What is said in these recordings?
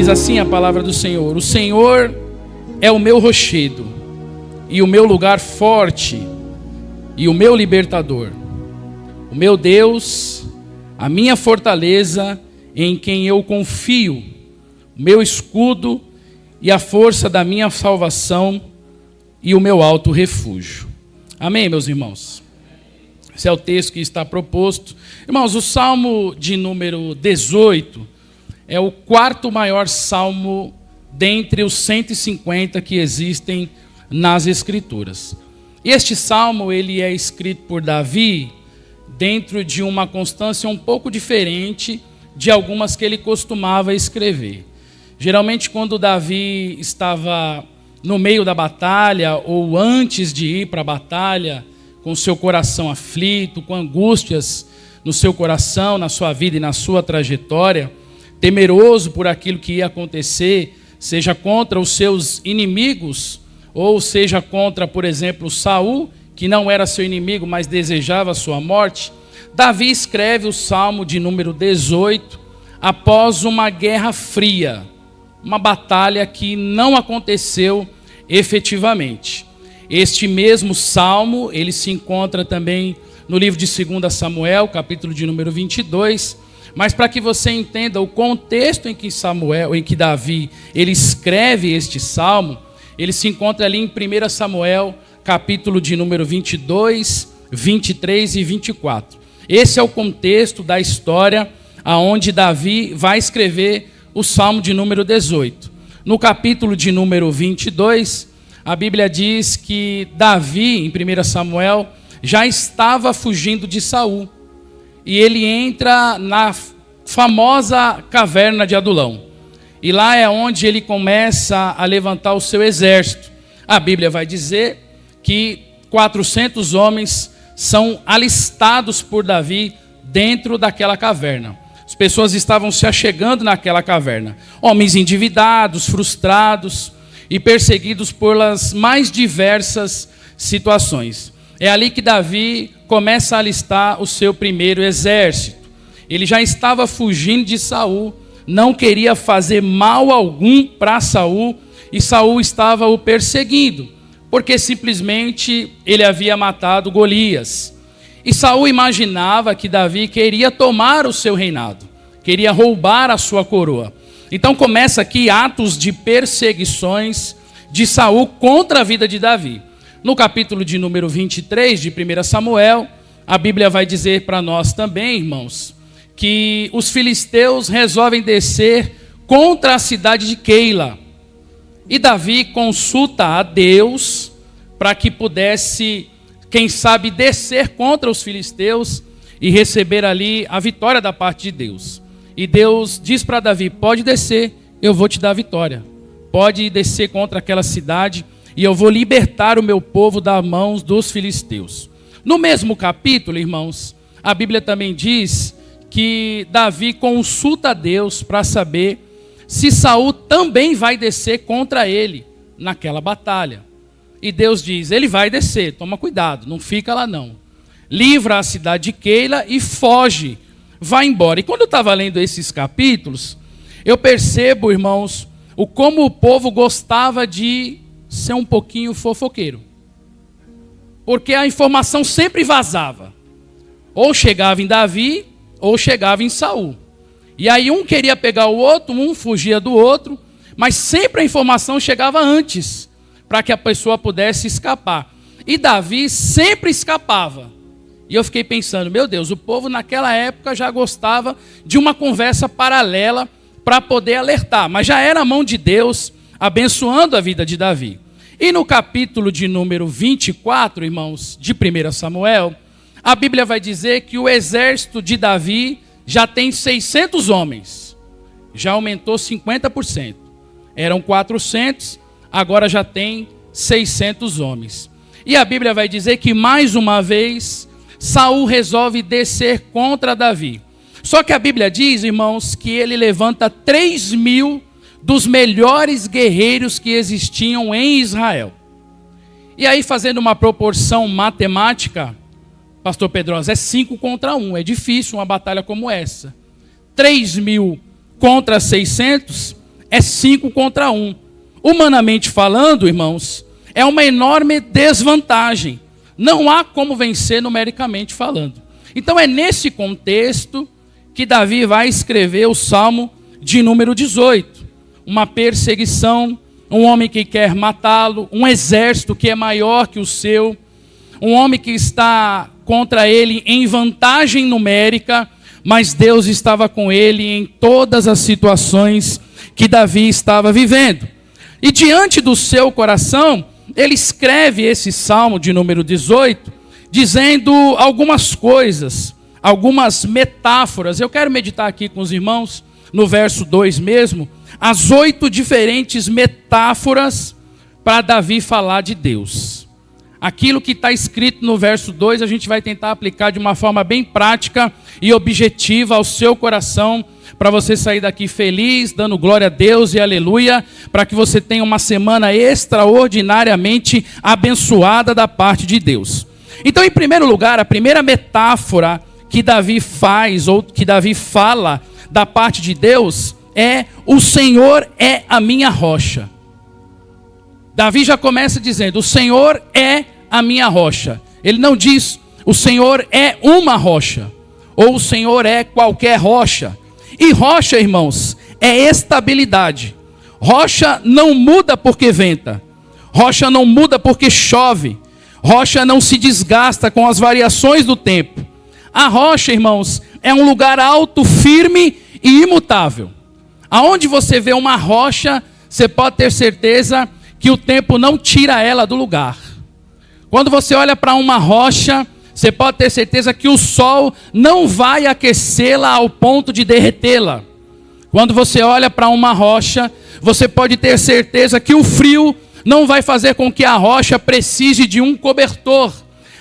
Diz assim a palavra do Senhor: o Senhor é o meu rochedo, e o meu lugar forte, e o meu libertador, o meu Deus, a minha fortaleza, em quem eu confio, o meu escudo e a força da minha salvação e o meu alto refúgio. Amém, meus irmãos? Esse é o texto que está proposto. Irmãos, o Salmo de número 18 é o quarto maior salmo dentre os 150 que existem nas Escrituras. Este salmo ele é escrito por Davi dentro de uma constância um pouco diferente de algumas que ele costumava escrever. Geralmente, quando Davi estava no meio da batalha ou antes de ir para a batalha, com seu coração aflito, com angústias no seu coração, na sua vida e na sua trajetória, temeroso por aquilo que ia acontecer, seja contra os seus inimigos, ou seja contra, por exemplo, Saul, que não era seu inimigo, mas desejava a sua morte, Davi escreve o Salmo de número 18 após uma guerra fria, uma batalha que não aconteceu efetivamente. Este mesmo Salmo, ele se encontra também no livro de 2 Samuel, capítulo de número 22, mas para que você entenda o contexto em que Davi ele escreve este Salmo, ele se encontra ali em 1 Samuel, capítulo de número 22, 23 e 24. Esse é o contexto da história aonde Davi vai escrever o Salmo de número 18. No capítulo de número 22, a Bíblia diz que Davi, em 1 Samuel, já estava fugindo de Saul. E ele entra na famosa caverna de Adulão. E lá é onde ele começa a levantar o seu exército. A Bíblia vai dizer que 400 homens são alistados por Davi dentro daquela caverna. As pessoas estavam se achegando naquela caverna. Homens endividados, frustrados e perseguidos pelas mais diversas situações. É ali que Davi começa a alistar o seu primeiro exército. Ele já estava fugindo de Saul, não queria fazer mal algum para Saul, e Saul estava o perseguindo, porque simplesmente ele havia matado Golias. E Saul imaginava que Davi queria tomar o seu reinado, queria roubar a sua coroa. Então começa aqui atos de perseguições de Saul contra a vida de Davi. No capítulo de número 23 de 1 Samuel, a Bíblia vai dizer para nós também, irmãos, que os filisteus resolvem descer contra a cidade de Keila. E Davi consulta a Deus para que pudesse, quem sabe, descer contra os filisteus e receber ali a vitória da parte de Deus. E Deus diz para Davi: pode descer, eu vou te dar a vitória. Pode descer contra aquela cidade e eu vou libertar o meu povo das mãos dos filisteus. No mesmo capítulo, irmãos, a Bíblia também diz que Davi consulta a Deus para saber se Saul também vai descer contra ele naquela batalha. E Deus diz: ele vai descer, toma cuidado, não fica lá não. Livra a cidade de Keila e foge, vai embora. E quando eu estava lendo esses capítulos, eu percebo, irmãos, como o povo gostava de ser um pouquinho fofoqueiro. Porque a informação sempre vazava. Ou chegava em Davi, ou chegava em Saul. E aí um queria pegar o outro, um fugia do outro, mas sempre a informação chegava antes, para que a pessoa pudesse escapar. E Davi sempre escapava. E eu fiquei pensando, meu Deus, o povo naquela época já gostava de uma conversa paralela para poder alertar, mas já era a mão de Deus abençoando a vida de Davi. E no capítulo de número 24, irmãos, de 1 Samuel, a Bíblia vai dizer que o exército de Davi já tem 600 homens. Já aumentou 50%. Eram 400, agora já tem 600 homens. E a Bíblia vai dizer que mais uma vez Saul resolve descer contra Davi. Só que a Bíblia diz, irmãos, que ele levanta 3.000 dos melhores guerreiros que existiam em Israel. E aí, fazendo uma proporção matemática, pastor Pedrosa, é 5 contra 1. É difícil uma batalha como essa. 3.000 contra 600 é 5 contra 1. Humanamente falando, irmãos, é uma enorme desvantagem. Não há como vencer numericamente falando. Então é nesse contexto que Davi vai escrever o Salmo de número 18. Uma perseguição, um homem que quer matá-lo, um exército que é maior que o seu, um homem que está contra ele em vantagem numérica, mas Deus estava com ele em todas as situações que Davi estava vivendo. E diante do seu coração, ele escreve esse Salmo de número 18, dizendo algumas coisas, algumas metáforas. Eu quero meditar aqui com os irmãos, no verso 2 mesmo, as 8 diferentes metáforas para Davi falar de Deus. Aquilo que está escrito no verso 2, a gente vai tentar aplicar de uma forma bem prática e objetiva ao seu coração, para você sair daqui feliz, dando glória a Deus e aleluia, para que você tenha uma semana extraordinariamente abençoada da parte de Deus. Então, em primeiro lugar, a primeira metáfora que Davi faz, ou que Davi fala da parte de Deus, é: o Senhor é a minha rocha. Davi já começa dizendo: o Senhor é a minha rocha. Ele não diz: o Senhor é uma rocha, ou o Senhor é qualquer rocha. E rocha, irmãos, é estabilidade. Rocha não muda porque venta. Rocha não muda porque chove. Rocha não se desgasta com as variações do tempo. A rocha, irmãos, é um lugar alto, firme e imutável. Aonde você vê uma rocha, você pode ter certeza que o tempo não tira ela do lugar. Quando você olha para uma rocha, você pode ter certeza que o sol não vai aquecê-la ao ponto de derretê-la. Quando você olha para uma rocha, você pode ter certeza que o frio não vai fazer com que a rocha precise de um cobertor.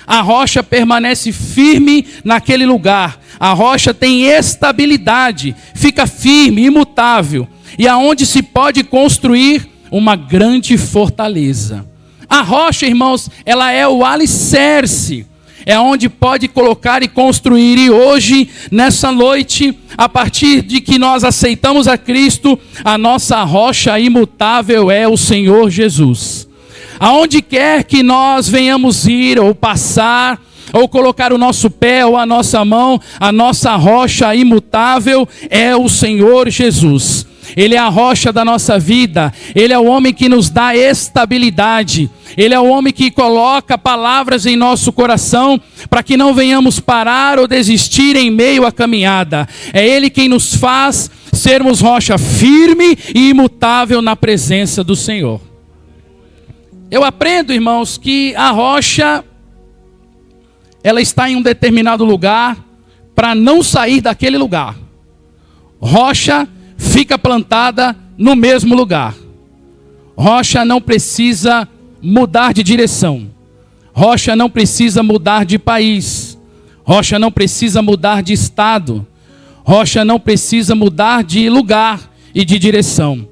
A rocha permanece firme naquele lugar. A rocha tem estabilidade, fica firme, imutável. E aonde se pode construir uma grande fortaleza. A rocha, irmãos, ela é o alicerce. É onde pode colocar e construir. E hoje, nessa noite, a partir de que nós aceitamos a Cristo, a nossa rocha imutável é o Senhor Jesus. Aonde quer que nós venhamos ir ou passar, ou colocar o nosso pé ou a nossa mão, a nossa rocha imutável é o Senhor Jesus. Ele é a rocha da nossa vida. Ele é o homem que nos dá estabilidade. Ele é o homem que coloca palavras em nosso coração para que não venhamos parar ou desistir em meio à caminhada. É Ele quem nos faz sermos rocha firme e imutável na presença do Senhor. Eu aprendo, irmãos, que a rocha, ela está em um determinado lugar para não sair daquele lugar. Rocha fica plantada no mesmo lugar. Rocha não precisa mudar de direção. Rocha não precisa mudar de país. Rocha não precisa mudar de estado. Rocha não precisa mudar de lugar e de direção.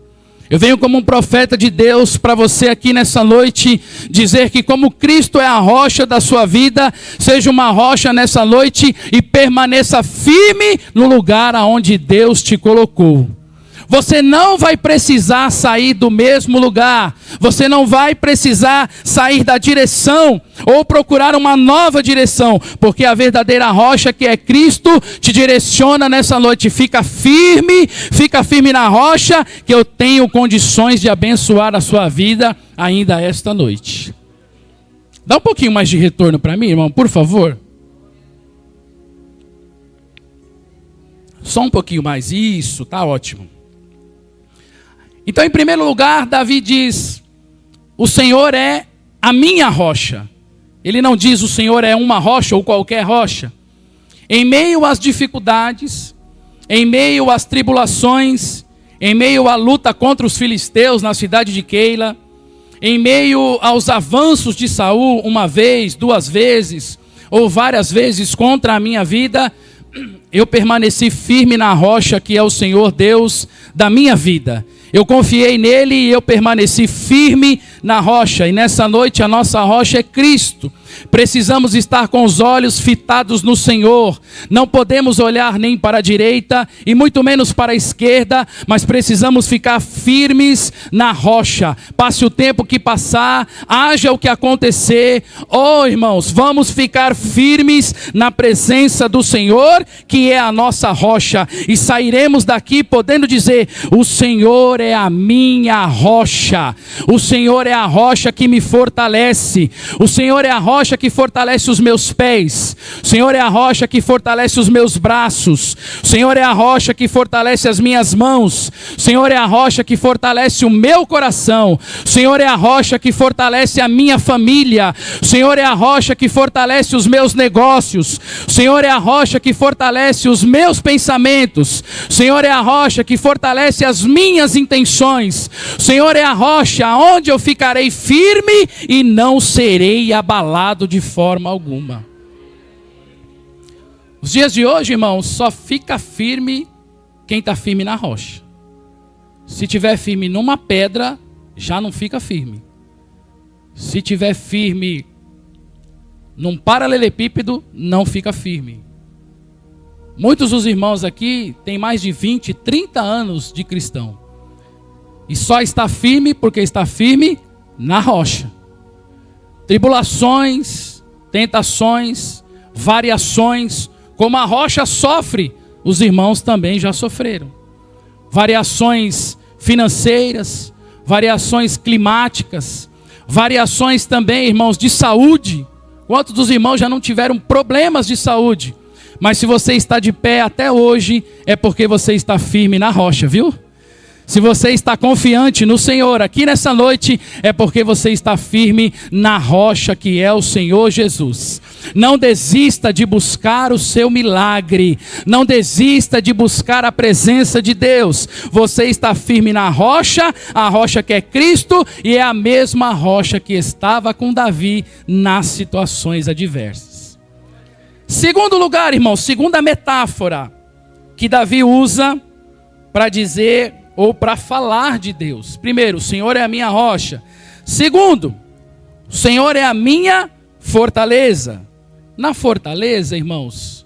Eu venho como um profeta de Deus para você aqui nessa noite dizer que, como Cristo é a rocha da sua vida, seja uma rocha nessa noite e permaneça firme no lugar aonde Deus te colocou. Você não vai precisar sair do mesmo lugar. Você não vai precisar sair da direção ou procurar uma nova direção, porque a verdadeira rocha, que é Cristo, te direciona nessa noite. Fica firme na rocha, que eu tenho condições de abençoar a sua vida ainda esta noite. Dá um pouquinho mais de retorno para mim, irmão, por favor. Só um pouquinho mais. Isso, tá ótimo. Então, em primeiro lugar, Davi diz: o Senhor é a minha rocha. Ele não diz: o Senhor é uma rocha ou qualquer rocha. Em meio às dificuldades, em meio às tribulações, em meio à luta contra os filisteus na cidade de Keila, em meio aos avanços de Saul, uma vez, duas vezes, ou várias vezes contra a minha vida, eu permaneci firme na rocha que é o Senhor Deus da minha vida. Eu confiei nele e eu permaneci firme na rocha. E nessa noite a nossa rocha é Cristo. Precisamos estar com os olhos fitados no Senhor. Não podemos olhar nem para a direita e muito menos para a esquerda, mas precisamos ficar firmes na rocha. Passe o tempo que passar, haja o que acontecer. Oh, irmãos, vamos ficar firmes na presença do Senhor, que é a nossa rocha, e sairemos daqui podendo dizer: o Senhor é a minha rocha. O Senhor é a rocha que me fortalece. O Senhor é a rocha que fortalece os meus pés. O Senhor é a rocha que fortalece os meus braços. O Senhor é a rocha que fortalece as minhas mãos. O Senhor é a rocha que fortalece o meu coração. O Senhor é a rocha que fortalece a minha família. O Senhor é a rocha que fortalece os meus negócios. O Senhor é a rocha que fortalece os meus pensamentos. O Senhor é a rocha que fortalece as minhas intenções. O Senhor é a rocha onde eu ficarei firme e não serei abalado de forma alguma. Os dias de hoje, irmãos, só fica firme quem está firme na rocha. Se tiver firme numa pedra, já não fica firme. Se tiver firme num paralelepípedo, não fica firme. Muitos dos irmãos aqui têm mais de 20, 30 anos de cristão. E só está firme porque está firme na rocha. Tribulações, tentações, variações, como a rocha sofre, os irmãos também já sofreram. Variações financeiras, variações climáticas, variações também, irmãos, de saúde. Quantos dos irmãos já não tiveram problemas de saúde? Mas se você está de pé até hoje, é porque você está firme na rocha, viu? Se você está confiante no Senhor aqui nessa noite, é porque você está firme na rocha que é o Senhor Jesus. Não desista de buscar o seu milagre. Não desista de buscar a presença de Deus. Você está firme na rocha, a rocha que é Cristo, e é a mesma rocha que estava com Davi nas situações adversas. Segundo lugar, irmão, segunda metáfora que Davi usa para dizer ou para falar de Deus. Primeiro, o Senhor é a minha rocha. Segundo, o Senhor é a minha fortaleza. Na fortaleza, irmãos,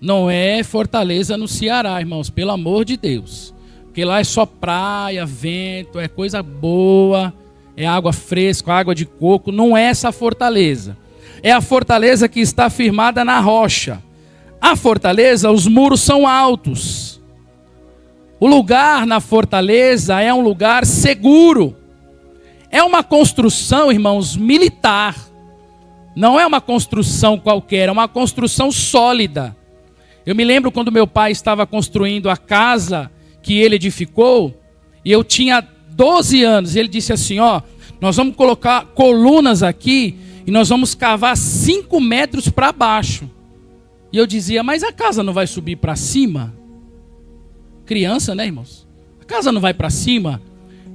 não é fortaleza no Ceará, irmãos, pelo amor de Deus. Porque lá é só praia, vento, é coisa boa, é água fresca, água de coco. Não é essa fortaleza. É a fortaleza que está firmada na rocha. A fortaleza, os muros são altos. O lugar na fortaleza é um lugar seguro. É uma construção, irmãos, militar. Não é uma construção qualquer, é uma construção sólida. Eu me lembro quando meu pai estava construindo a casa que ele edificou, e eu tinha 12 anos, e ele disse assim, ó, nós vamos colocar colunas aqui, e nós vamos cavar 5 metros para baixo. E eu dizia, mas a casa não vai subir para cima? Criança, né, irmãos? A casa não vai para cima?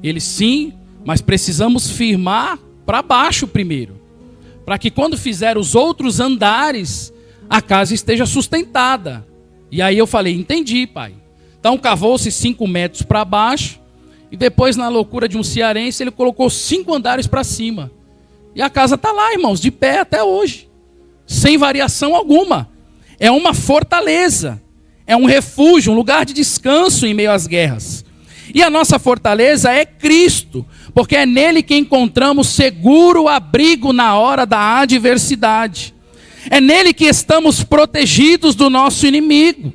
Ele, sim, mas precisamos firmar para baixo primeiro, para que quando fizer os outros andares, a casa esteja sustentada. E aí eu falei, entendi, pai. Então cavou-se 5 metros para baixo, e depois, na loucura de um cearense, ele colocou 5 andares para cima. E a casa está lá, irmãos, de pé até hoje, sem variação alguma. É uma fortaleza. É um refúgio, um lugar de descanso em meio às guerras. E a nossa fortaleza é Cristo, porque é nele que encontramos seguro abrigo na hora da adversidade. É nele que estamos protegidos do nosso inimigo.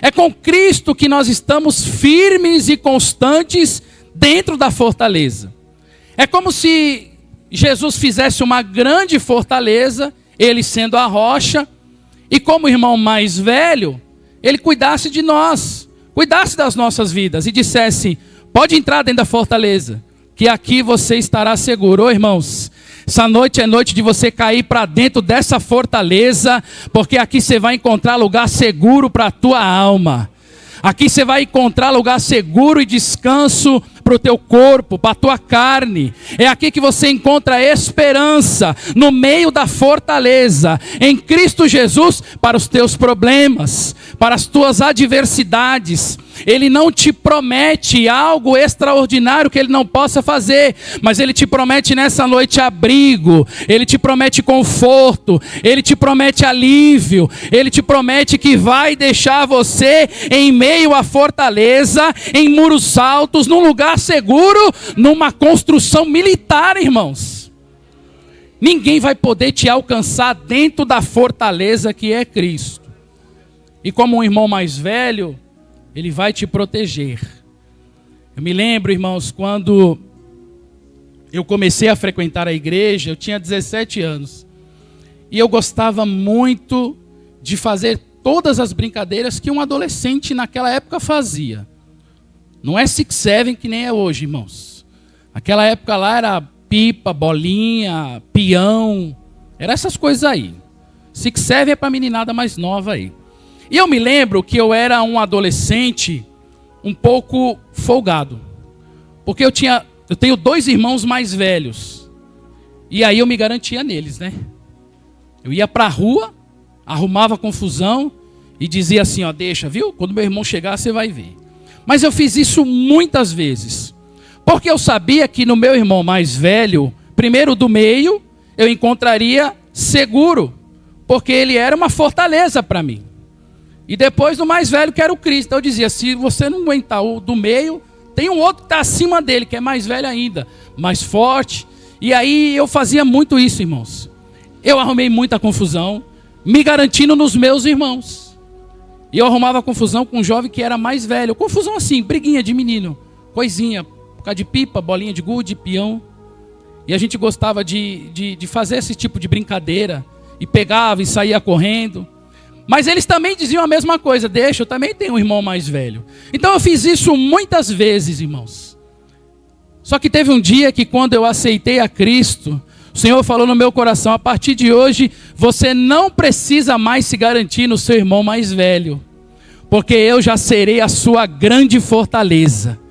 É com Cristo que nós estamos firmes e constantes dentro da fortaleza. É como se Jesus fizesse uma grande fortaleza, ele sendo a rocha, e como irmão mais velho, ele cuidasse de nós, cuidasse das nossas vidas e dissesse, pode entrar dentro da fortaleza, que aqui você estará seguro. Ô, irmãos, essa noite é noite de você cair para dentro dessa fortaleza, porque aqui você vai encontrar lugar seguro para a tua alma. Aqui você vai encontrar lugar seguro e descanso para o teu corpo, para a tua carne. É aqui que você encontra esperança, no meio da fortaleza, em Cristo Jesus, para os teus problemas, para as tuas adversidades. Ele não te promete algo extraordinário que Ele não possa fazer, mas Ele te promete nessa noite abrigo, Ele te promete conforto, Ele te promete alívio, Ele te promete que vai deixar você em meio à fortaleza, em muros altos, num lugar seguro, numa construção militar, irmãos. Ninguém vai poder te alcançar dentro da fortaleza que é Cristo. E como um irmão mais velho, Ele vai te proteger. Eu me lembro, irmãos, quando eu comecei a frequentar a igreja, eu tinha 17 anos. E eu gostava muito de fazer todas as brincadeiras que um adolescente naquela época fazia. Não é 6-7 que nem é hoje, irmãos. Aquela época lá era pipa, bolinha, peão, era essas coisas aí. 6-7 é para meninada mais nova aí. E eu me lembro que eu era um adolescente um pouco folgado, porque eu tenho 2 irmãos mais velhos, e aí eu me garantia neles, né? Eu ia para a rua, arrumava confusão e dizia assim, ó, deixa, viu? Quando meu irmão chegar você vai ver. Mas eu fiz isso muitas vezes. Porque eu sabia que no meu irmão mais velho, primeiro do meio, eu encontraria seguro. Porque ele era uma fortaleza para mim. E depois do mais velho, que era o Cristo. Então eu dizia, se você não aguentar o do meio, tem um outro que está acima dele, que é mais velho ainda, mais forte. E aí eu fazia muito isso, irmãos. Eu arrumei muita confusão, me garantindo nos meus irmãos. E eu arrumava confusão com um jovem que era mais velho. Confusão assim, briguinha de menino, coisinha. Por causa de pipa, bolinha de gude, peão. E a gente gostava de fazer esse tipo de brincadeira. E pegava e saía correndo. Mas eles também diziam a mesma coisa. Deixa, eu também tenho um irmão mais velho. Então eu fiz isso muitas vezes, irmãos. Só que teve um dia que quando eu aceitei a Cristo, o Senhor falou no meu coração, a partir de hoje, você não precisa mais se garantir no seu irmão mais velho. Porque eu já serei a sua grande fortaleza.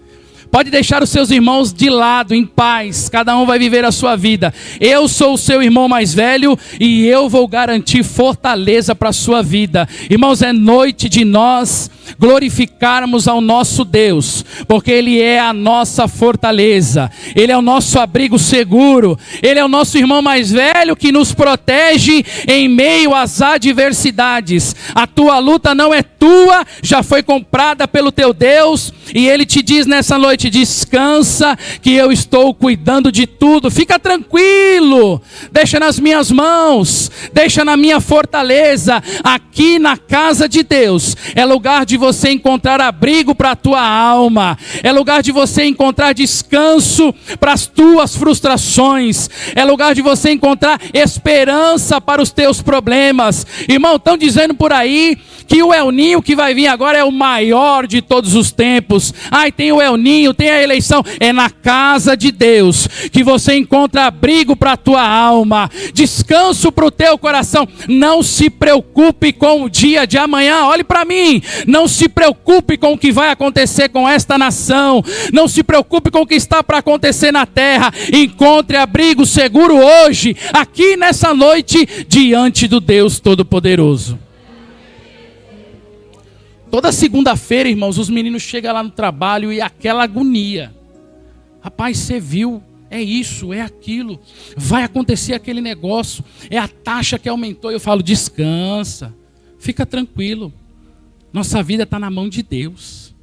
Pode deixar os seus irmãos de lado, em paz. Cada um vai viver a sua vida. Eu sou o seu irmão mais velho e eu vou garantir fortaleza para a sua vida. Irmãos, é noite de nós glorificarmos ao nosso Deus, porque Ele é a nossa fortaleza. Ele é o nosso abrigo seguro. Ele é o nosso irmão mais velho que nos protege em meio às adversidades. A tua luta não é tua, já foi comprada pelo teu Deus. E Ele te diz nessa noite, descansa que eu estou cuidando de tudo. Fica tranquilo, deixa nas minhas mãos, deixa na minha fortaleza. Aqui na casa de Deus é lugar de você encontrar abrigo para a tua alma, é lugar de você encontrar descanso para as tuas frustrações, é lugar de você encontrar esperança para os teus problemas. Irmão, estão dizendo por aí que o El Ninho que vai vir agora é o maior de todos os tempos. Ai, tem o El Ninho, tem a eleição. É na casa de Deus que você encontra abrigo para a tua alma, descanso para o teu coração. Não se preocupe com o dia de amanhã. Olhe para mim, não se preocupe com o que vai acontecer com esta nação, não se preocupe com o que está para acontecer na terra. Encontre abrigo seguro hoje, aqui nessa noite, diante do Deus Todo-Poderoso. Toda segunda-feira, irmãos, os meninos chegam lá no trabalho e aquela agonia. Rapaz, você viu, é isso, é aquilo, vai acontecer aquele negócio, é a taxa que aumentou. Eu falo, descansa, fica tranquilo. Nossa vida está na mão de Deus.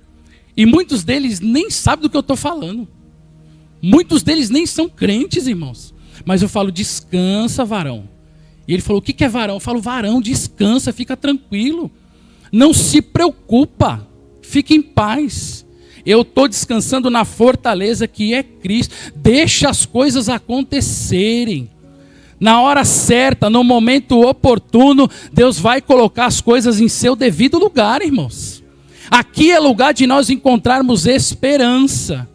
E muitos deles nem sabem do que eu estou falando. Muitos deles nem são crentes, irmãos. Mas eu falo, descansa, varão. E ele falou, o que é varão? Eu falo, varão, descansa, fica tranquilo. Não se preocupa, fique em paz. Eu estou descansando na fortaleza que é Cristo. Deixa as coisas acontecerem. Na hora certa, no momento oportuno, Deus vai colocar as coisas em seu devido lugar, irmãos. Aqui é lugar de nós encontrarmos esperança.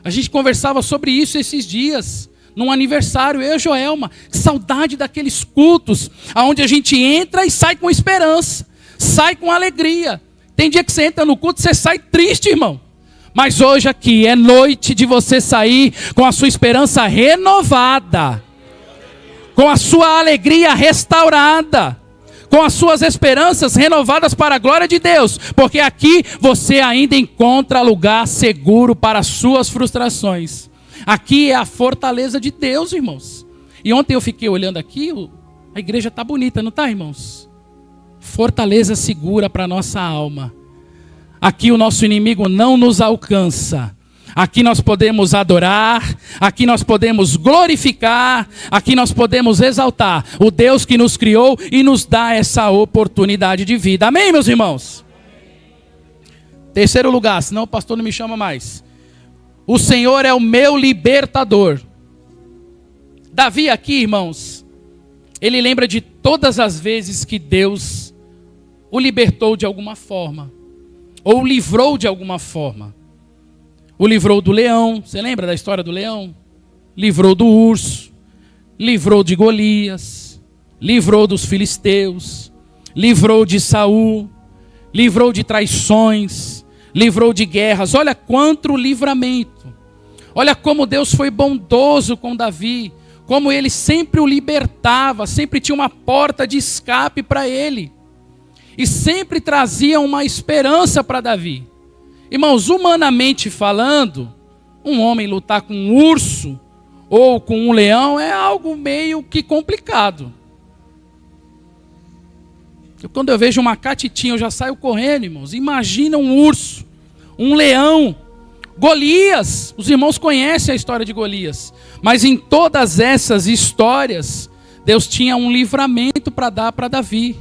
A gente conversava sobre isso esses dias, num aniversário, eu e Joelma. Que saudade daqueles cultos, onde a gente entra e sai com esperança. Sai com alegria. Tem dia que você entra no culto e você sai triste, irmão. Mas hoje aqui é noite de você sair com a sua esperança renovada, com a sua alegria restaurada, com as suas esperanças renovadas para a glória de Deus, porque aqui você ainda encontra lugar seguro para as suas frustrações. Aqui é a fortaleza de Deus, irmãos. E ontem eu fiquei olhando aqui, a igreja está bonita, não está, irmãos? Fortaleza segura para a nossa alma. Aqui o nosso inimigo não nos alcança. Aqui nós podemos adorar, aqui nós podemos glorificar, aqui nós podemos exaltar o Deus que nos criou e nos dá essa oportunidade de vida. Amém, meus irmãos? Terceiro lugar, senão o pastor não me chama mais. O Senhor é o meu libertador. Davi aqui, irmãos, ele lembra de todas as vezes que Deus o libertou de alguma forma, ou o livrou de alguma forma. O livrou do leão, você lembra da história do leão? Livrou do urso, livrou de Golias, livrou dos filisteus, livrou de Saul, livrou de traições, livrou de guerras. Olha quanto livramento. Olha como Deus foi bondoso com Davi, como ele sempre o libertava, sempre tinha uma porta de escape para ele, e sempre trazia uma esperança para Davi. Irmãos, humanamente falando, um homem lutar com um urso ou com um leão é algo meio que complicado. Quando eu vejo uma catitinha, eu já saio correndo, irmãos. Imagina um urso, um leão, Golias. Os irmãos conhecem a história de Golias. Mas em todas essas histórias, Deus tinha um livramento para dar para Davi.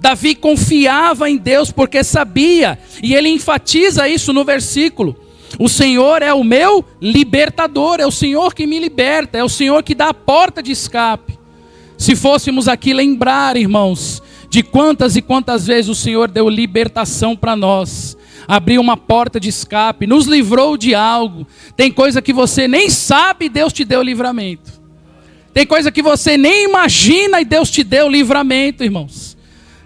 Davi confiava em Deus porque sabia, e ele enfatiza isso no versículo: o Senhor é o meu libertador, é o Senhor que me liberta, é o Senhor que dá a porta de escape. Se fôssemos aqui lembrar, irmãos, de quantas e quantas vezes o Senhor deu libertação para nós, abriu uma porta de escape, nos livrou de algo. Tem coisa que você nem sabe e Deus te deu livramento. Tem coisa que você nem imagina e Deus te deu livramento, irmãos.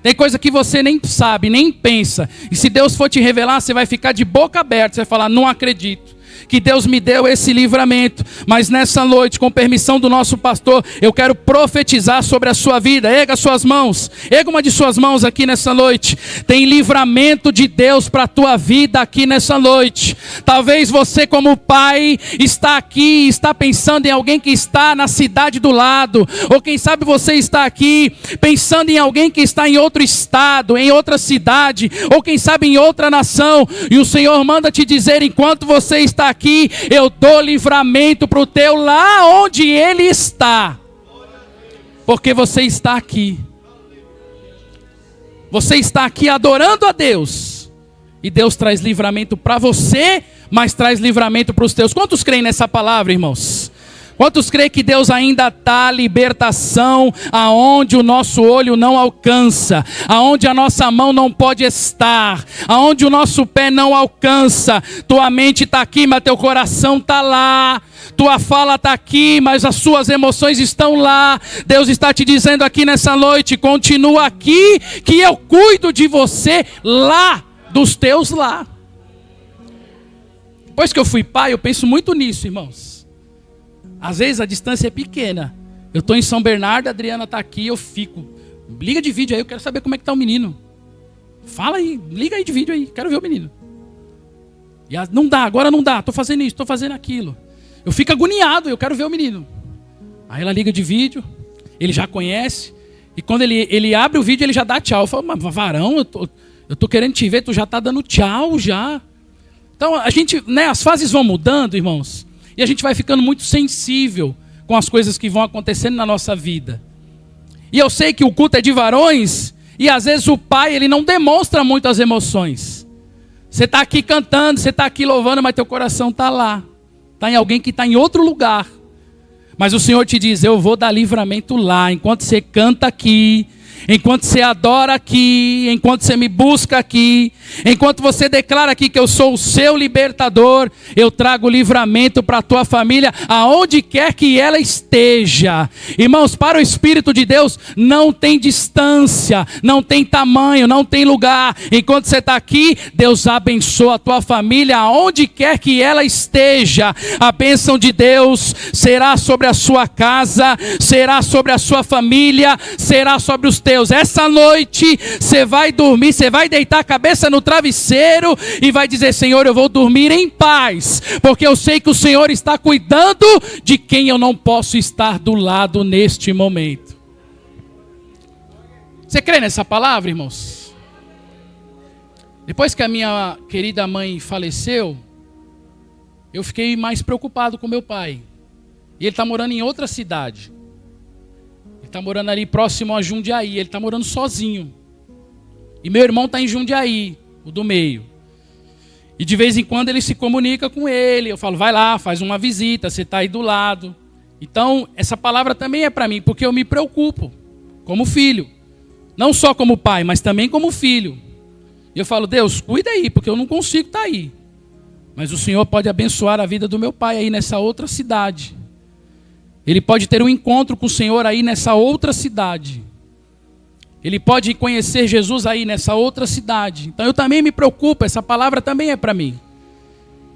Tem coisa que você nem sabe, nem pensa. E se Deus for te revelar, você vai ficar de boca aberta. Você vai falar: não acredito que Deus me deu esse livramento. Mas nessa noite, com permissão do nosso pastor, eu quero profetizar sobre a sua vida. Erga suas mãos. Erga uma de suas mãos aqui nessa noite. Tem livramento de Deus para a tua vida aqui nessa noite. Talvez você, como pai, está aqui, está pensando em alguém que está na cidade do lado. Ou quem sabe você está aqui pensando em alguém que está em outro estado, em outra cidade, ou quem sabe em outra nação. E o Senhor manda te dizer: enquanto você está aqui, eu dou livramento para o teu lá onde ele está. Porque você está aqui. Você está aqui adorando a Deus. E Deus traz livramento para você, mas traz livramento para os teus. Quantos creem nessa palavra, irmãos? Quantos creem que Deus ainda dá libertação aonde o nosso olho não alcança, aonde a nossa mão não pode estar, aonde o nosso pé não alcança? Tua mente está aqui, mas teu coração está lá. Tua fala está aqui, mas as suas emoções estão lá. Deus está te dizendo aqui nessa noite: continua aqui, que eu cuido de você lá, dos teus lá. Depois que eu fui pai, eu penso muito nisso, irmãos. Às vezes a distância é pequena. Eu estou em São Bernardo, a Adriana está aqui, eu fico. Liga de vídeo aí, eu quero saber como é que está o menino. Fala aí, liga aí de vídeo aí, quero ver o menino. E não dá, agora não dá, estou fazendo isso, estou fazendo aquilo. Eu fico agoniado, eu quero ver o menino. Aí ela liga de vídeo, ele já conhece. E quando ele abre o vídeo, ele já dá tchau. Eu falo: mas varão, eu tô querendo te ver, tu já está dando tchau já. Então a gente, né, as fases vão mudando, irmãos. E a gente vai ficando muito sensível com as coisas que vão acontecendo na nossa vida. E eu sei que o culto é de varões, e às vezes o pai, ele não demonstra muito as emoções. Você está aqui cantando, você está aqui louvando, mas teu coração está lá. Está em alguém que está em outro lugar. Mas o Senhor te diz: eu vou dar livramento lá, enquanto você canta aqui, enquanto você adora aqui, enquanto você me busca aqui, enquanto você declara aqui que eu sou o seu libertador, eu trago livramento para a tua família, aonde quer que ela esteja. Irmãos, para o Espírito de Deus não tem distância, não tem tamanho, não tem lugar. Enquanto você está aqui, Deus abençoa a tua família, aonde quer que ela esteja. A bênção de Deus será sobre a sua casa, será sobre a sua família, será sobre os teus. Essa noite você vai dormir, você vai deitar a cabeça no travesseiro e vai dizer: Senhor, eu vou dormir em paz, porque eu sei que o Senhor está cuidando de quem eu não posso estar do lado neste momento. Você crê nessa palavra, irmãos? Depois que a minha querida mãe faleceu, eu fiquei mais preocupado com meu pai. E ele está morando em outra cidade. Ele está morando ali próximo a Jundiaí. Ele está morando sozinho. E meu irmão está em Jundiaí, o do meio. E de vez em quando ele se comunica com ele. Eu falo: vai lá, faz uma visita, você está aí do lado. Então, essa palavra também é para mim, porque eu me preocupo como filho. Não só como pai, mas também como filho. E eu falo: Deus, cuida aí, porque eu não consigo estar aí. Mas o Senhor pode abençoar a vida do meu pai aí nessa outra cidade. Ele pode ter um encontro com o Senhor aí nessa outra cidade. Ele pode conhecer Jesus aí nessa outra cidade. Então eu também me preocupo, essa palavra também é para mim.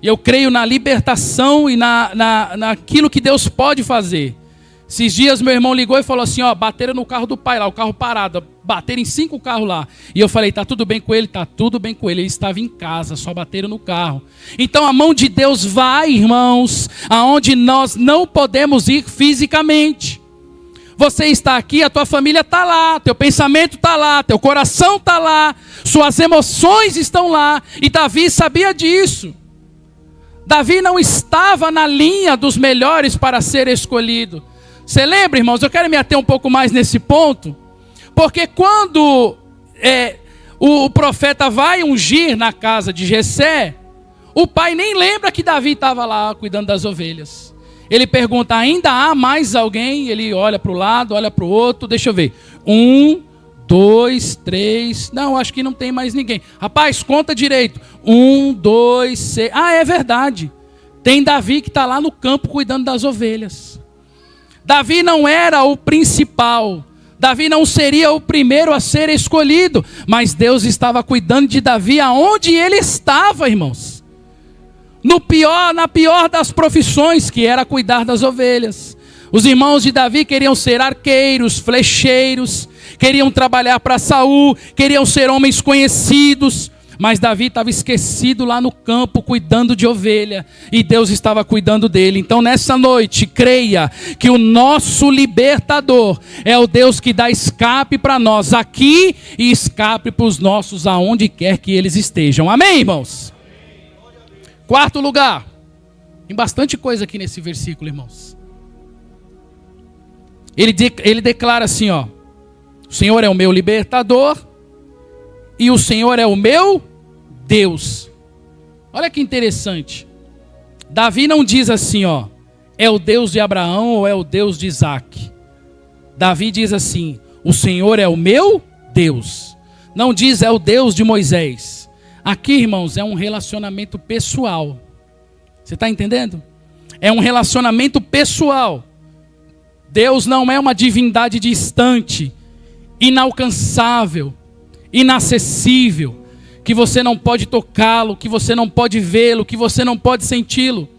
E eu creio na libertação e naquilo que Deus pode fazer. Esses dias meu irmão ligou e falou assim: ó, bateram no carro do pai lá, o carro parado, bateram em 5 carros lá. E eu falei: tá tudo bem com ele? Tá tudo bem com ele. Ele estava em casa, só bateram no carro. Então a mão de Deus vai, irmãos, aonde nós não podemos ir fisicamente. Você está aqui, a tua família está lá, teu pensamento está lá, teu coração está lá, suas emoções estão lá. E Davi sabia disso. Davi não estava na linha dos melhores para ser escolhido. Você lembra, irmãos? Eu quero me ater um pouco mais nesse ponto. Porque quando o profeta vai ungir na casa de Jessé, o pai nem lembra que Davi estava lá cuidando das ovelhas. Ele pergunta: ainda há mais alguém? Ele olha para o lado, olha para o outro. Deixa eu ver. 1, 2, 3. Não, acho que não tem mais ninguém. Rapaz, conta direito. 1, 2, 6. Ah, é verdade. Tem Davi que está lá no campo cuidando das ovelhas. Davi não era o principal. Davi não seria o primeiro a ser escolhido. Mas Deus estava cuidando de Davi aonde ele estava, irmãos. Na pior das profissões, que era cuidar das ovelhas. Os irmãos de Davi queriam ser arqueiros, flecheiros, queriam trabalhar para Saul, queriam ser homens conhecidos. Mas Davi estava esquecido lá no campo, cuidando de ovelha. E Deus estava cuidando dele. Então nessa noite, creia que o nosso libertador é o Deus que dá escape para nós aqui e escape para os nossos aonde quer que eles estejam. Amém, irmãos? Quarto lugar. Tem bastante coisa aqui nesse versículo, irmãos. Ele declara assim, ó: o Senhor é o meu libertador e o Senhor é o meu Deus. Olha que interessante. Davi não diz assim, ó: é o Deus de Abraão ou é o Deus de Isaac. Davi diz assim: o Senhor é o meu Deus. Não diz é o Deus de Moisés. Aqui, irmãos, é um relacionamento pessoal. Você está entendendo? É um relacionamento pessoal. Deus não é uma divindade distante, inalcançável, inacessível, que você não pode tocá-lo, que você não pode vê-lo, que você não pode senti-lo.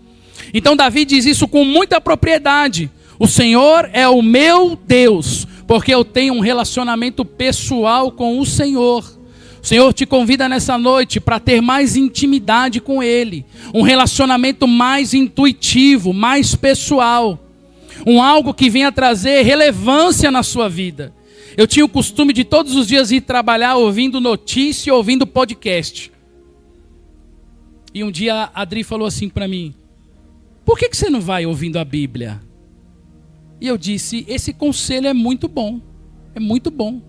Então Davi diz isso com muita propriedade: o Senhor é o meu Deus, porque eu tenho um relacionamento pessoal com o Senhor. O Senhor te convida nessa noite para ter mais intimidade com Ele, um relacionamento mais intuitivo, mais pessoal, algo que venha trazer relevância na sua vida. Eu tinha o costume de todos os dias ir trabalhar ouvindo notícia, ouvindo podcast. E um dia a Adri falou assim para mim: por que você não vai ouvindo a Bíblia? E eu disse: esse conselho é muito bom. É muito bom.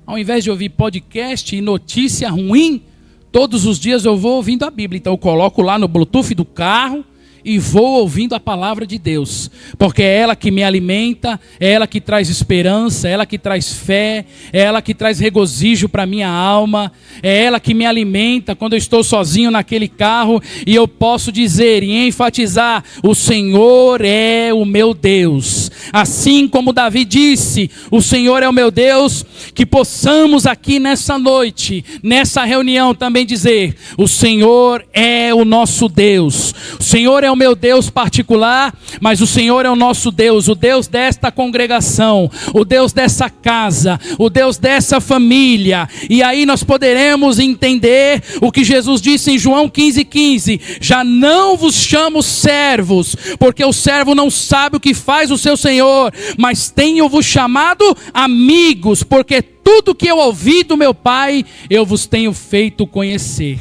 Ao invés de ouvir podcast e notícia ruim, todos os dias eu vou ouvindo a Bíblia. Então eu coloco lá no Bluetooth do carro e vou ouvindo a palavra de Deus, porque é ela que me alimenta, é ela que traz esperança, é ela que traz fé, é ela que traz regozijo para minha alma, é ela que me alimenta quando eu estou sozinho naquele carro e eu posso dizer e enfatizar: o Senhor é o meu Deus. Assim como Davi disse: o Senhor é o meu Deus. Que possamos aqui nessa noite, nessa reunião também dizer: o Senhor é o nosso Deus. O Senhor é é o meu Deus particular, mas o Senhor é o nosso Deus, o Deus desta congregação, o Deus dessa casa, o Deus dessa família. E aí nós poderemos entender o que Jesus disse em João 15:15: já não vos chamo servos, porque o servo não sabe o que faz o seu Senhor, mas tenho-vos chamado amigos, porque tudo que eu ouvi do meu Pai, eu vos tenho feito conhecer.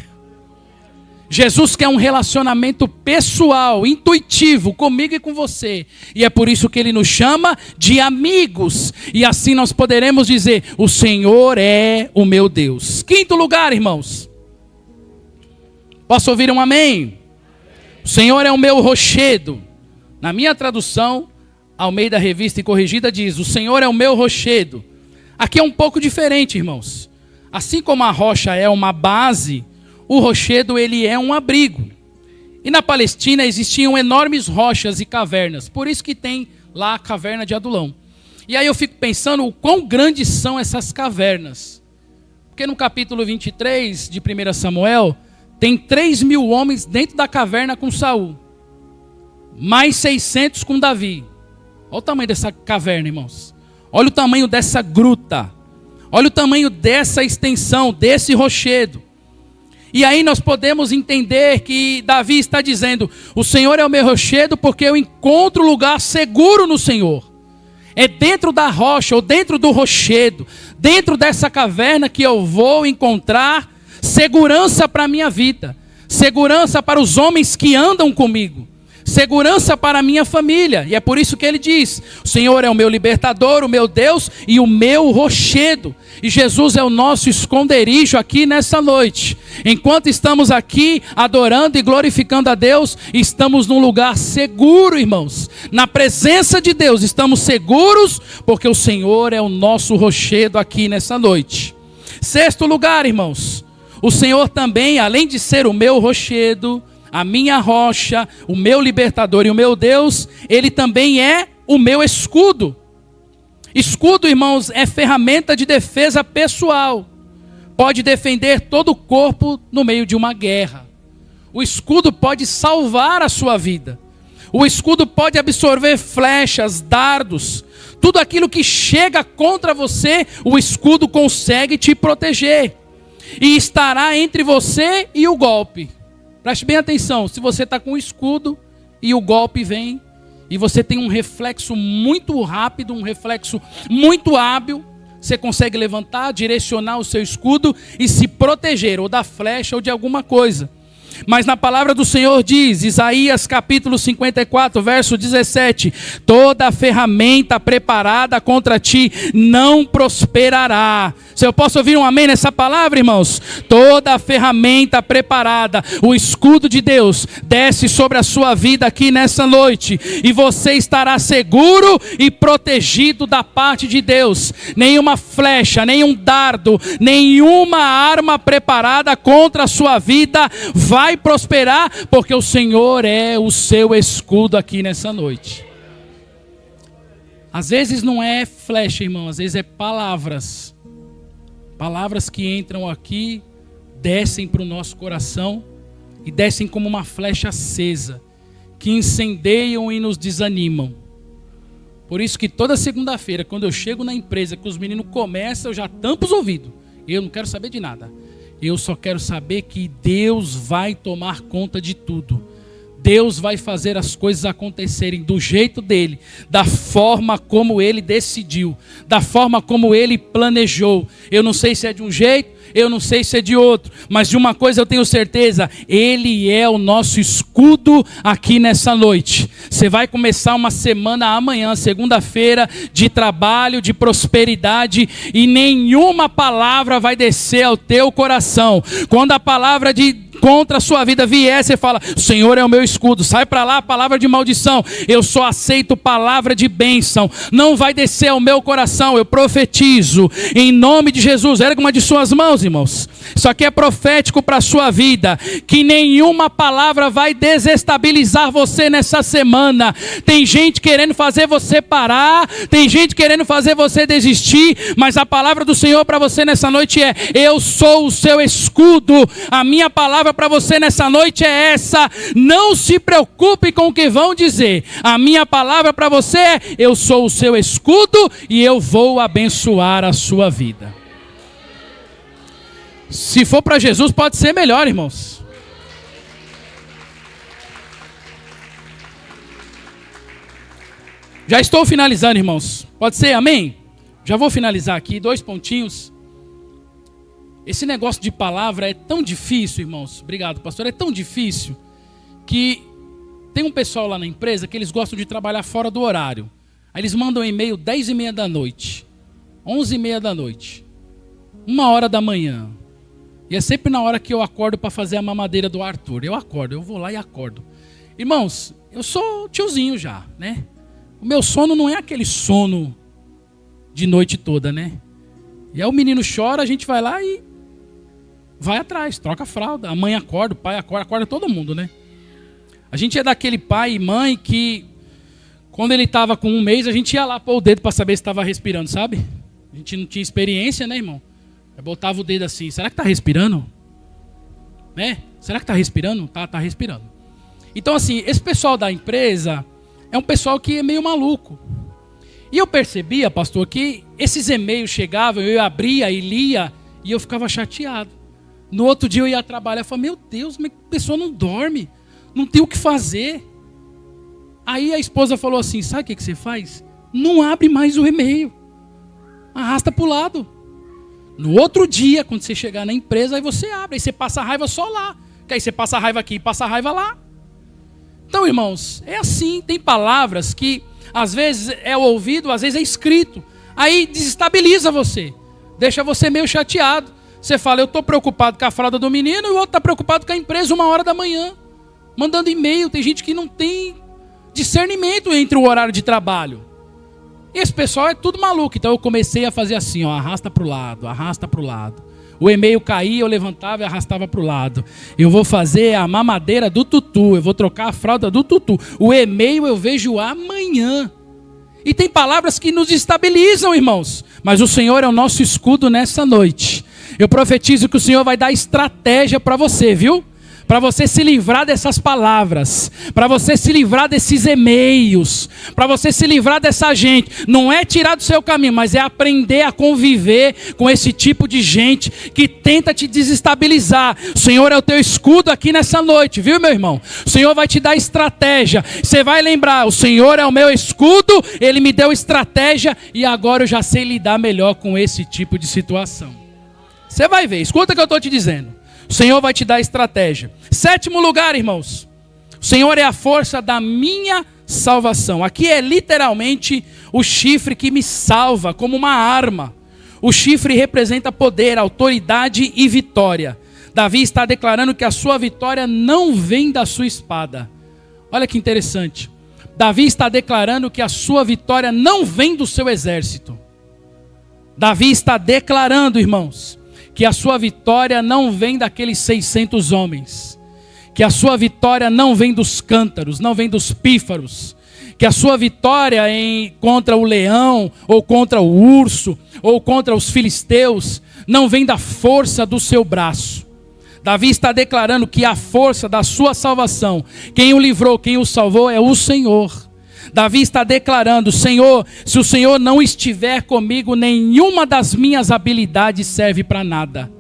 Jesus quer um relacionamento pessoal, intuitivo, comigo e com você. E é por isso que Ele nos chama de amigos. E assim nós poderemos dizer: o Senhor é o meu Deus. Quinto lugar, irmãos. Posso ouvir um amém? O Senhor é o meu rochedo. Na minha tradução, Almeida Revista e Corrigida diz: o Senhor é o meu rochedo. Aqui é um pouco diferente, irmãos. Assim como a rocha é uma base, o rochedo ele é um abrigo. E na Palestina existiam enormes rochas e cavernas. Por isso que tem lá a caverna de Adulão. E aí eu fico pensando o quão grandes são essas cavernas. Porque no capítulo 23 de 1 Samuel, tem 3.000 homens dentro da caverna com Saul. Mais 600 com Davi. Olha o tamanho dessa caverna, irmãos. Olha o tamanho dessa gruta. Olha o tamanho dessa extensão, desse rochedo. E aí nós podemos entender que Davi está dizendo: o Senhor é o meu rochedo, porque eu encontro lugar seguro no Senhor. É dentro da rocha, ou dentro do rochedo, dentro dessa caverna que eu vou encontrar segurança para a minha vida, segurança para os homens que andam comigo, segurança para a minha família. E é por isso que ele diz: o Senhor é o meu libertador, o meu Deus e o meu rochedo. E Jesus é o nosso esconderijo aqui nessa noite. Enquanto estamos aqui adorando e glorificando a Deus, estamos num lugar seguro, irmãos. Na presença de Deus estamos seguros, porque o Senhor é o nosso rochedo aqui nessa noite. Sexto lugar, irmãos, o Senhor também, além de ser o meu rochedo, a minha rocha, o meu libertador e o meu Deus, Ele também é o meu escudo. Escudo, irmãos, é ferramenta de defesa pessoal. Pode defender todo o corpo no meio de uma guerra. O escudo pode salvar a sua vida. O escudo pode absorver flechas, dardos. Tudo aquilo que chega contra você, o escudo consegue te proteger. E estará entre você e o golpe. Preste bem atenção, se você está com o escudo e o golpe vem, e você tem um reflexo muito rápido, um reflexo muito hábil, você consegue levantar, direcionar o seu escudo e se proteger, ou da flecha ou de alguma coisa. Mas na palavra do Senhor diz, Isaías capítulo 54, verso 17: toda a ferramenta preparada contra ti não prosperará. Se eu posso ouvir um amém nessa palavra, irmãos? Toda a ferramenta preparada, o escudo de Deus desce sobre a sua vida aqui nessa noite, e você estará seguro e protegido da parte de Deus. Nenhuma flecha, nenhum dardo, nenhuma arma preparada contra a sua vida vai prosperar, porque o Senhor é o seu escudo aqui nessa noite. Às vezes não é flecha, irmão, às vezes é palavras. Palavras que entram aqui, descem para o nosso coração e descem como uma flecha acesa, que incendeiam e nos desanimam. Por isso que toda segunda-feira, quando eu chego na empresa, que os meninos começam, eu já tampo os ouvidos. Eu não quero saber de nada. Eu só quero saber que Deus vai tomar conta de tudo. Deus vai fazer as coisas acontecerem do jeito dele, da forma como ele decidiu, da forma como ele planejou. Eu não sei se é de um jeito, eu não sei se é de outro, mas de uma coisa eu tenho certeza: ele é o nosso escudo aqui nessa noite. Você vai começar uma semana amanhã, segunda-feira, de trabalho, de prosperidade, e nenhuma palavra vai descer ao teu coração. Quando a palavra contra a sua vida vier, você fala: o Senhor é o meu escudo. Sai para lá a palavra de maldição, eu só aceito palavra de bênção. Não vai descer ao meu coração. Eu profetizo em nome de Jesus. Erga uma de suas mãos, irmãos. Isso aqui é profético para a sua vida, que nenhuma palavra vai desestabilizar você nessa semana. Tem gente querendo fazer você parar, tem gente querendo fazer você desistir, mas a palavra do Senhor para você nessa noite é: eu sou o seu escudo. A minha palavra palavra para você nessa noite é essa: não se preocupe com o que vão dizer. A minha palavra para você é: eu sou o seu escudo e eu vou abençoar a sua vida. Se for para Jesus, pode ser melhor, irmãos. Já estou finalizando, irmãos. Pode ser, amém? Já vou finalizar aqui, 2 pontinhos. Esse negócio de palavra é tão difícil, irmãos. Obrigado, pastor. É tão difícil que tem um pessoal lá na empresa que eles gostam de trabalhar fora do horário. Aí eles mandam um e-mail 10h30 da noite, 11h30 da noite, 1h da manhã. E é sempre na hora que eu acordo para fazer a mamadeira do Arthur. Eu acordo, eu vou lá e acordo. Irmãos, eu sou tiozinho já, né? O meu sono não é aquele sono de noite toda, né? E aí o menino chora, a gente vai lá e vai atrás, troca a fralda. A mãe acorda, o pai acorda todo mundo, né? A gente é daquele pai e mãe que, quando ele estava com 1 mês, a gente ia lá pôr o dedo para saber se estava respirando, sabe? A gente não tinha experiência, né, irmão? Eu botava o dedo assim: será que está respirando? Né? Será que está respirando? Tá respirando. Então, assim, esse pessoal da empresa é um pessoal que é meio maluco. E eu percebia, pastor, que esses e-mails chegavam, eu abria e lia, e eu ficava chateado. No outro dia eu ia trabalhar e falava: meu Deus, como é que a pessoa não dorme? Não tem o que fazer. Aí a esposa falou assim: sabe o que você faz? Não abre mais o e-mail. Arrasta para o lado. No outro dia, quando você chegar na empresa, aí você abre, aí você passa a raiva só lá. Que aí você passa a raiva aqui e passa a raiva lá. Então, irmãos, é assim, tem palavras que às vezes é ouvido, às vezes é escrito. Aí desestabiliza você, deixa você meio chateado. Você fala: eu estou preocupado com a fralda do menino, e o outro está preocupado com a empresa 1h da manhã, mandando e-mail. Tem gente que não tem discernimento entre o horário de trabalho. Esse pessoal é tudo maluco. Então eu comecei a fazer assim, ó, arrasta para o lado, arrasta para o lado. O e-mail caía, eu levantava e arrastava para o lado. Eu vou fazer a mamadeira do tutu, eu vou trocar a fralda do tutu. O e-mail eu vejo amanhã. E tem palavras que nos estabilizam, irmãos. Mas o Senhor é o nosso escudo nessa noite. Eu profetizo que o Senhor vai dar estratégia para você, viu? Para você se livrar dessas palavras, para você se livrar desses e-mails, para você se livrar dessa gente. Não é tirar do seu caminho, mas é aprender a conviver com esse tipo de gente que tenta te desestabilizar. O Senhor é o teu escudo aqui nessa noite, viu, meu irmão? O Senhor vai te dar estratégia. Você vai lembrar: o Senhor é o meu escudo, Ele me deu estratégia e agora eu já sei lidar melhor com esse tipo de situação. Você vai ver, escuta o que eu estou te dizendo. O Senhor vai te dar estratégia. 7º lugar, irmãos. O Senhor é a força da minha salvação. Aqui é literalmente o chifre que me salva, como uma arma. O chifre representa poder, autoridade e vitória. Davi está declarando que a sua vitória não vem da sua espada. Olha que interessante. Davi está declarando que a sua vitória não vem do seu exército. Davi está declarando, irmãos, que a sua vitória não vem daqueles 600 homens, que a sua vitória não vem dos cântaros, não vem dos pífaros, que a sua vitória contra o leão, ou contra o urso, ou contra os filisteus, não vem da força do seu braço. Davi está declarando que a força da sua salvação, quem o livrou, quem o salvou é o Senhor. Davi está declarando: Senhor, se o Senhor não estiver comigo, nenhuma das minhas habilidades serve para nada.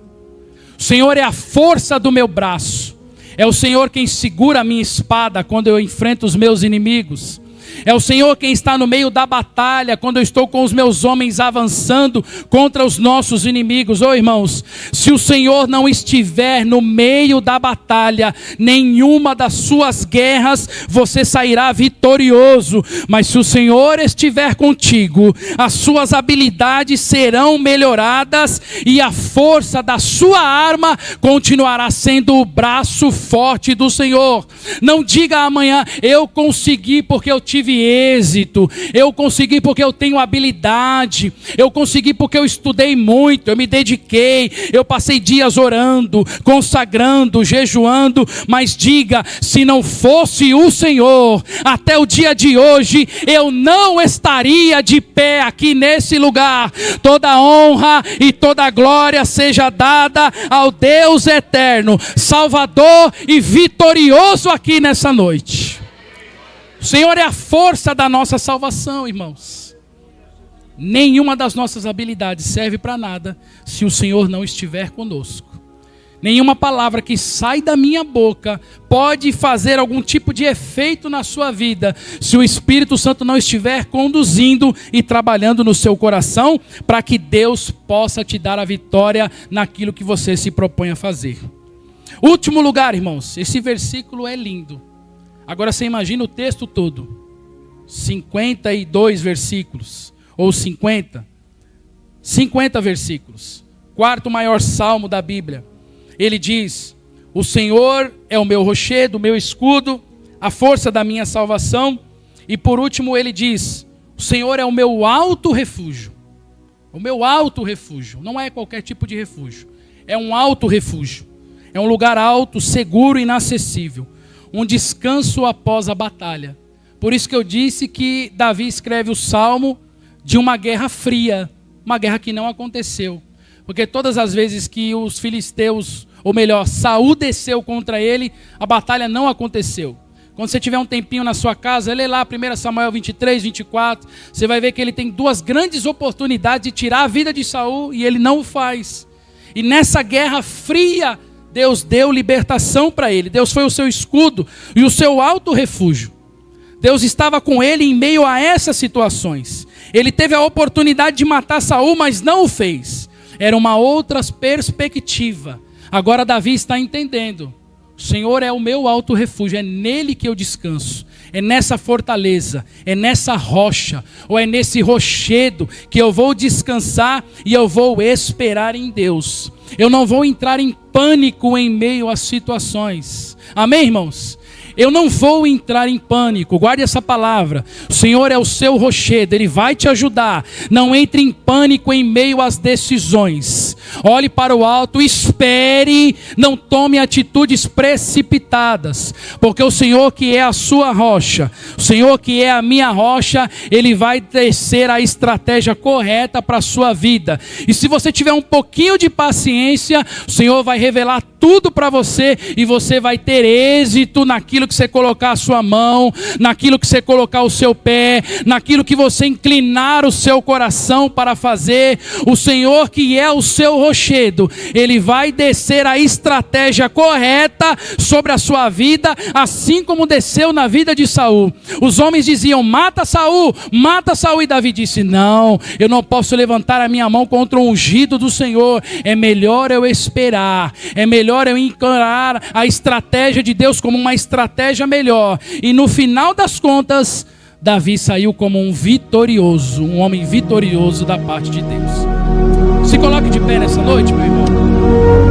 O Senhor é a força do meu braço. É o Senhor quem segura a minha espada quando eu enfrento os meus inimigos. É o Senhor quem está no meio da batalha quando eu estou com os meus homens avançando contra os nossos inimigos. Ô irmãos, se o Senhor não estiver no meio da batalha, nenhuma das suas guerras você sairá vitorioso. Mas se o Senhor estiver contigo, as suas habilidades serão melhoradas e a força da sua arma continuará sendo o braço forte do Senhor. Não diga amanhã, eu consegui porque eu tive êxito, eu consegui porque eu tenho habilidade, eu consegui porque eu estudei muito, eu me dediquei, eu passei dias orando, consagrando, jejuando. Mas diga, se não fosse o Senhor, até o dia de hoje, eu não estaria de pé aqui nesse lugar. Toda honra e toda glória seja dada ao Deus eterno, Salvador e vitorioso aqui nessa noite. O Senhor é a força da nossa salvação, irmãos. Nenhuma das nossas habilidades serve para nada se o Senhor não estiver conosco. Nenhuma palavra que sai da minha boca pode fazer algum tipo de efeito na sua vida se o Espírito Santo não estiver conduzindo e trabalhando no seu coração, para que Deus possa te dar a vitória naquilo que você se propõe a fazer. Último lugar, irmãos, esse versículo é lindo. Agora você imagina o texto todo. 52 versículos, ou 50 versículos. Quarto maior salmo da Bíblia. Ele diz: o Senhor é o meu rochedo, o meu escudo, a força da minha salvação. E por último ele diz: o Senhor é o meu alto refúgio. O meu alto refúgio. Não é qualquer tipo de refúgio. É um alto refúgio. É um lugar alto, seguro e inacessível. Um descanso após a batalha. Por isso que eu disse que Davi escreve o salmo de uma guerra fria. Uma guerra que não aconteceu. Porque todas as vezes que os filisteus, ou melhor, Saul desceu contra ele, a batalha não aconteceu. Quando você tiver um tempinho na sua casa, lê lá 1 Samuel 23, 24, você vai ver que ele tem duas grandes oportunidades de tirar a vida de Saul e ele não o faz. E nessa guerra fria, Deus deu libertação para ele. Deus foi o seu escudo e o seu alto refúgio. Deus estava com ele em meio a essas situações. Ele teve a oportunidade de matar Saul, mas não o fez. Era uma outra perspectiva. Agora Davi está entendendo. O Senhor é o meu alto refúgio, é nele que eu descanso. É nessa fortaleza, é nessa rocha, ou é nesse rochedo que eu vou descansar e eu vou esperar em Deus. Eu não vou entrar em pânico em meio às situações. Amém, irmãos? Eu não vou entrar em pânico, guarde essa palavra. O Senhor é o seu rochedo, Ele vai te ajudar. Não entre em pânico em meio às decisões. Olhe para o alto, espere, não tome atitudes precipitadas. Porque o Senhor que é a sua rocha, o Senhor que é a minha rocha, Ele vai tecer a estratégia correta para a sua vida. E se você tiver um pouquinho de paciência, o Senhor vai revelar tudo para você e você vai ter êxito naquilo que você colocar a sua mão, naquilo que você colocar o seu pé, naquilo que você inclinar o seu coração para fazer. O Senhor que é o seu rochedo, Ele vai descer a estratégia correta sobre a sua vida, assim como desceu na vida de Saul. Os homens diziam: mata Saul, e Davi disse: não, eu não posso levantar a minha mão contra o ungido do Senhor. É melhor eu esperar, é melhor eu encarar a estratégia de Deus como uma estratégia melhor. E no final das contas, Davi saiu como um vitorioso, um homem vitorioso da parte de Deus. Se coloque de pé nessa noite, meu irmão.